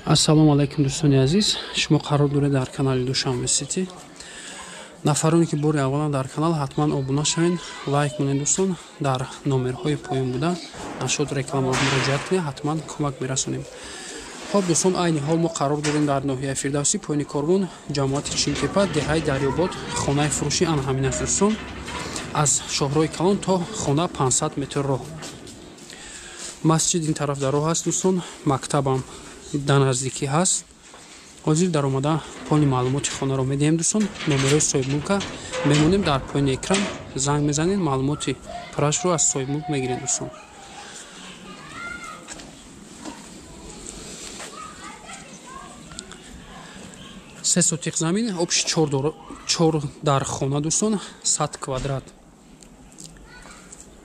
Ассалому алайкум дӯстони азиз, шумо қарор доред дар канали Душанбе Сити. Нафароне ки бори аввалан дар канал ҳатман обуна шавед, лайк кунед дӯстон, дар номерҳои поён буда нашод реклама муроҷиат кунед, ҳатман кӯмак мерасонем. Хоб дӯстон, айни ҳол мо қарор дорем дар ноҳияи Фирдавсӣ, поёни Корбон, ҷамоати Чинтепа, деҳаи Дарёбод, хонаи фурӯши ан ҳамин аст дӯстон. Аз шоҳроҳи Калон то хона 500 метр роҳ. Масҷид ин тараф дар роҳ аст дӯстон, мактабам дар наздикӣ ҳаст. ҳозир дар омада пони маълумоти хонаро медиҳем дӯстон. номерои соҳибмулка мемонем дар поини экран, занг мезанед, маълумоти пурашро аз соҳибмулк мегиред дӯстон. се сотиқ замин, обши 4 дар хона дӯстон, 100 квадрат.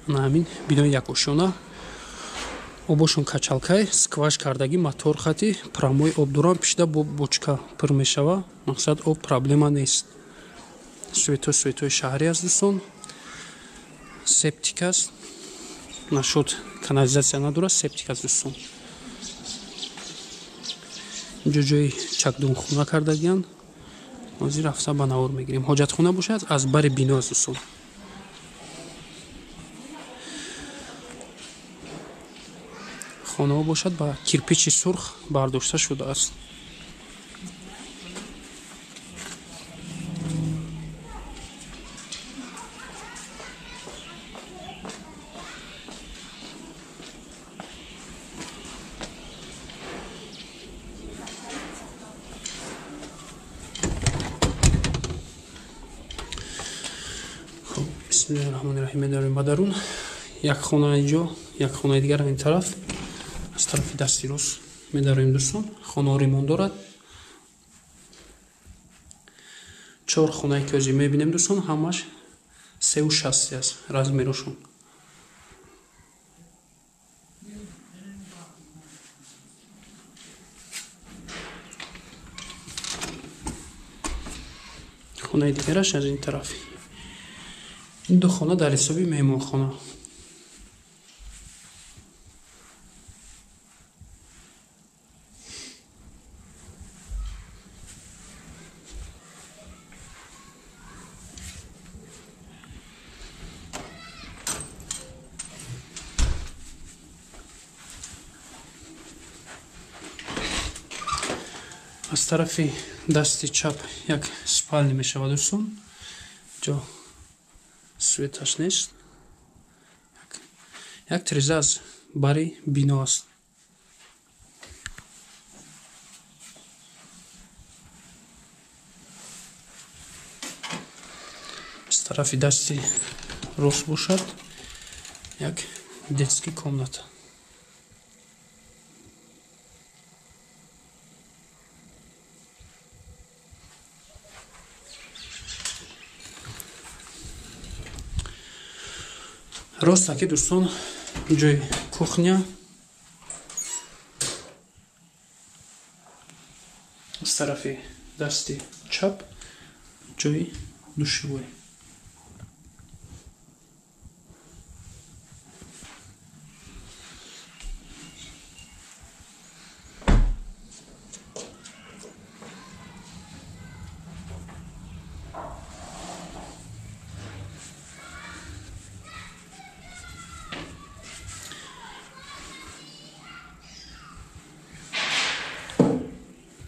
Ҳамин бинои якошона, обошон качалкай, скваж кардагӣ, мотор хати, прамои обдурам пишида бо бочка пур мешава. Мақсад об проблема нест. Светои шаҳрӣ аст дӯстон. Септик аст. Нашуд канализатсия надорад, септик аст дӯстон. инҷо ҷои чакдумхона кардагиянд. ҳозир рафта ба навор мегирем. ҳоҷатхона бошад, аз бари бино аст дӯстон. хонаҳо бошад ба кирпичи сурх бардошта шудааст. бисмиллаҳир-раҳмонир-раҳим. медарем ба дарун. як хона инҷо, як хонаи дигар ин тараф. аз тарафи дасти рост медароем дӯстон. хонаҳо ремонт дорад. 4 хонаи кӯзи мебинем дӯстон. ҳамаш 360 аст размерашон. хонаи дигараш аз ин тарафи. ин ду хона дар ҳисоби меҳмонхона. аз тарафи дасти чап як спални мешавад дӯстон. ҷо светаш нест. як тиреза аз бари бино аст. аз тарафи дасти рост бошад як детский комната. ростаки дӯстон, ҷои кухня, аз тарафи дасти чап ҷои душевой.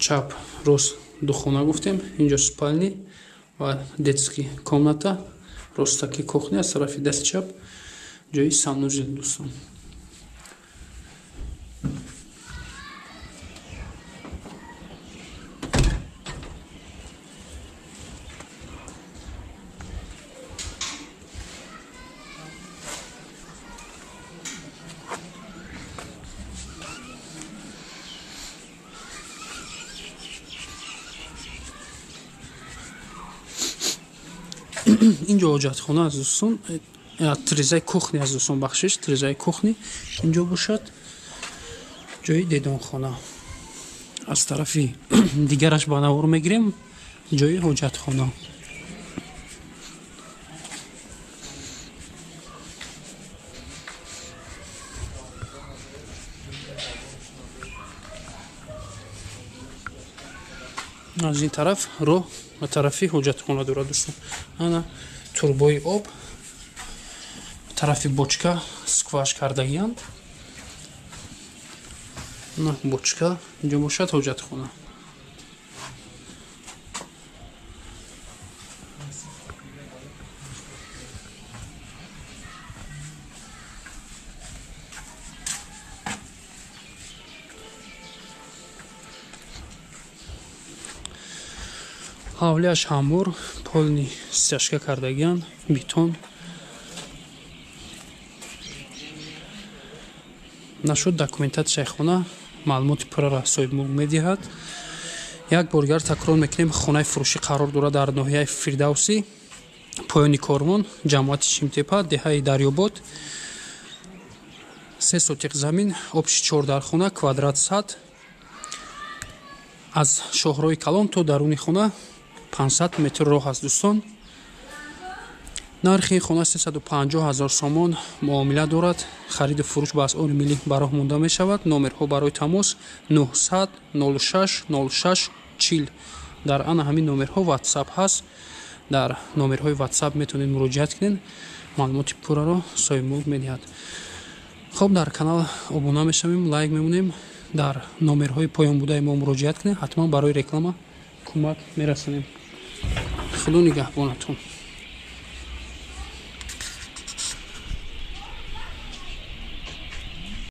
чап рост ду хона гуфтем. инҷо спални ва детский комната, ростаки кухня, аз тарафи дасти чап ҷои санузел дӯстон. инҷо ҳоҷатхона аст дӯстон. тирезаи кухни аст дӯстон, бахшиш, тирезаи кухни инҷо бошад. ҷои дедонхона. аз тарафи дигараш ба навор мегирем, ҷои ҳоҷатхона. аз ин тараф роҳ ва тарафи ҳоҷатхона дорад дӯстон. ана турбои об тарафи бочка скваш кардагиянд. ана бочка инҷо бошад ҳоҷатхона. ҳавлияш ҳамвор полни стяжка кардагиянд, бетон. нашуд документатсияи хона маълумоти пурраро соҳибмулк медиҳад. як боргар такрор мекунем, хонаи фурӯшӣ қарор дорад дар ноҳияи Фирдавсӣ, поёни Корвон, ҷамоати Шимтепа, деҳаи Дарёбод. 3 сотиқ замин, обши 4 дар хона, квадрат сад. аз шоҳроҳи Калон то даруни хона 500 метр роҳ аст дӯстон. нархи хона 350 000 сомон муомила дорад. хариду фурӯш ба асъори миллӣ ба роҳ монда мешавад. номерҳо барои тамос 900 06 06 40. дар ана ҳамин номерҳо ватсап ҳаст. дар номерҳои ватсап метавонед муроҷиат кунед, маълумоти пурраро соҳибмулк медиҳад. хоб, дар канал обуна мешавем, лайк мемонем. дар номерҳои поёнбудаи мо муроҷиат кунед, ҳатман барои реклама кӯмак мерасонем. худо нигаҳбонатон.